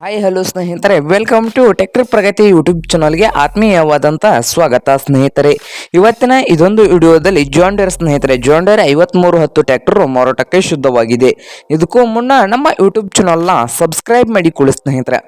Hi hello ಸ್ನೇಹಿತರೆ, welcome to tractor Pragati YouTube ಚಾನಲ್ಗೆ ಆತ್ಮೀಯವಾದಂಥ ಸ್ವಾಗತ ಸ್ನೇಹಿತರೆ. ಇವತ್ತಿನ ಇದೊಂದು ವಿಡಿಯೋದಲ್ಲಿ ಜಾಂಡರ್ ಸ್ನೇಹಿತರೆ, ಜಾಂಡರ್ 5310 ಟ್ರ್ಯಾಕ್ಟರ್ ಮಾರಾಟಕ್ಕೆ ಶುದ್ಧವಾಗಿದೆ. ಇದಕ್ಕೂ ಮುನ್ನ ನಮ್ಮ ಯೂಟ್ಯೂಬ್ ಚಾನಲ್ನ ಸಬ್ಸ್ಕ್ರೈಬ್ ಮಾಡಿಕೊಳ್ಳಿ ಸ್ನೇಹಿತರೆ.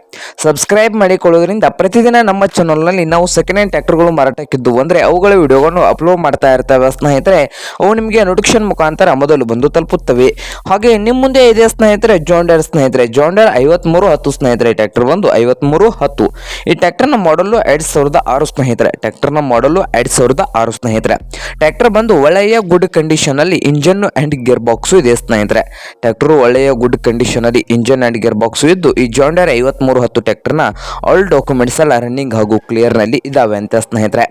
ಸಬ್ಸ್ಕ್ರೈಬ್ ಮಾಡಿಕೊಳ್ಳೋದ್ರಿಂದ ಪ್ರತಿದಿನ ನಮ್ಮ ಚಾನಲ್ನಲ್ಲಿ ನಾವು ಸೆಕೆಂಡ್ ಹ್ಯಾಂಡ್ ಟ್ರ್ಯಾಕ್ಟರ್ಗಳು ಮಾರಾಟಕ್ಕಿದ್ದು ಅಂದರೆ ಅವುಗಳ ವಿಡಿಯೋಗಳನ್ನು ಅಪ್ಲೋಡ್ ಮಾಡ್ತಾ ಇರ್ತೇವೆ ಸ್ನೇಹಿತರೆ. ಅವು ನಿಮಗೆ ನೋಟಿಫಿಕೇಶನ್ ಮುಖಾಂತರ ಮೊದಲು ಬಂದು ತಲುಪುತ್ತವೆ. ಹಾಗೆ ನಿಮ್ಮ ಮುಂದೆ ಇದೆ ಸ್ನೇಹಿತರೆ ಜಾಂಡರ್ 5310 ಸ್ನೇಹಿತರೆ. ಟ್ರ್ಯಾಕ್ಟರ್ ಬಂದು 5310. ಈ ಟ್ರ್ಯಾಕ್ಟರ್ನ ಮಾಡಲು 2006 ಸ್ನೇಹಿತರೆ. ಟ್ರ್ಯಾಕ್ಟರ್ನ ಮಾಡಲು 2006 ಸ್ನೇಹಿತರೆ. ಟ್ರ್ಯಾಕ್ಟರ್ ಬಂದು ಒಳ್ಳೆಯ ಗುಡ್ ಕಂಡೀಷನ್ ಅಲ್ಲಿ ಇಂಜನ್ ಅಂಡ್ ಗೇರ್ ಬಾಕ್ಸ್ ಇದೆ ಸ್ನೇಹಿತರೆ. ಟ್ರ್ಯಾಕ್ಟರ್ ಒಳ್ಳೆಯ ಗುಡ್ ಕಂಡೀಷನ್ ಅಲ್ಲಿ ಇಂಜನ್ ಅಂಡ್ ಗೇರ್ ಬಾಕ್ಸ್ ಇದ್ದು ಈ ಜಾಂಡರ್ 5310 ಟ್ರ್ಯಾಕ್ಟರ್ನ ಆಲ್ ಡಾಕ್ಯುಮೆಂಟ್ಸ್ ಎಲ್ಲ ರನ್ನಿಂಗ್ ಹಾಗೂ ಕ್ಲಿಯರ್ ನಲ್ಲಿ ಇದಾವೆ ಅಂತ ಸ್ನೇಹಿತರೆ.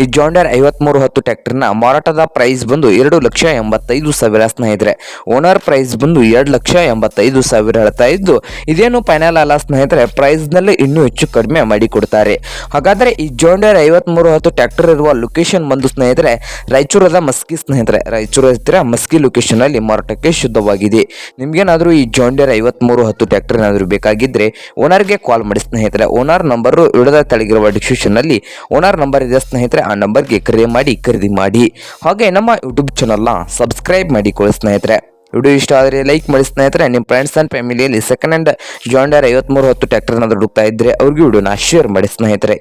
ಈ ಜಾಂಡರ್ 5310 ಟ್ರ್ಯಾಕ್ಟರ್ನ ಮಾರಾಟದ ಪ್ರೈಸ್ ಬಂದು 2,85,000 ಸ್ನೇಹಿತರೆ. ಓನರ್ ಪ್ರೈಸ್ ಬಂದು 2,85,000 ಹೇಳ್ತಾ ಇದ್ದು ಇದೇನು ಫೈನಲ್ ಅಲ್ಲ ಸ್ನೇಹಿತರೆ. ಪ್ರೈಸ್ ನಲ್ಲಿ ಇನ್ನೂ ಹೆಚ್ಚು ಕಡಿಮೆ ಮಾಡಿ ಕೊಡ್ತಾರೆ. ಹಾಗಾದ್ರೆ ಈ ಜಾಂಡರ್ 5310 ಟ್ರ್ಯಾಕ್ಟರ್ ಇರುವ ಲೊಕೇಶನ್ ಬಂದು ಸ್ನೇಹಿತರೆ ರಾಯಚೂರದ ಮಸ್ಕಿ ಸ್ನೇಹಿತರೆ. ರಾಯಚೂರು ಹತ್ತಿರ ಮಸ್ಕಿ ಲೊಕೇಶನ್ ಅಲ್ಲಿ ಮಾರಾಟಕ್ಕೆ ಶುದ್ಧವಾಗಿದೆ. ನಿಮ್ಗೇನಾದ್ರೂ ಈ ಜಾಂಡರ್ 5310 ಟ್ರ್ಯಾಕ್ಟರ್ ಏನಾದರೂ ಬೇಕಾಗಿದ್ರೆ ಓನರ್ಗೆ ಕಾಲ್ ಮಾಡಿ ಸ್ನೇಹಿತರೆ. ಓನರ್ ನಂಬರ್ ವಿಡಿಯೋದ ತೆಳಗಿರುವ ಡಿಸ್ಕ್ರಿಪ್ಷನ್ ನಲ್ಲಿ ಓನರ್ ನಂಬರ್ ಇದೆ ಸ್ನೇಹಿತರೆ. ಆ ನಂಬರ್ಗೆ ಕರೆ ಮಾಡಿ ಖರೀದಿ ಮಾಡಿ. ಹಾಗೆ ನಮ್ಮ ಯೂಟ್ಯೂಬ್ ಚಾನಲ್ನ ಸಬ್ಸ್ಕ್ರೈಬ್ ಮಾಡಿಕೊಳ್ಳಿ ಸ್ನೇಹಿತರೆ. ವಿಡಿಯೋ ಇಷ್ಟ ಆದರೆ ಲೈಕ್ ಮಾಡಿ ಸ್ನೇಹಿತರೆ. ನಿಮ್ಮ ಫ್ರೆಂಡ್ಸ್ ಆ್ಯಂಡ್ ಫ್ಯಾಮಿಲಿಯಲ್ಲಿ ಸೆಕೆಂಡ್ ಹ್ಯಾಂಡ್ ಜಾಂಡರ್ 5310 ಟ್ರ್ಯಾಕ್ಟರ್ ಏನಾದರೂ ಹುಡುಕ್ತಾ ಇದ್ದರೆ ಅವ್ರಿಗೆ ವಿಡಿಯೋನ ಶೇರ್ ಮಾಡಿ ಸ್ನೇಹಿತರೆ.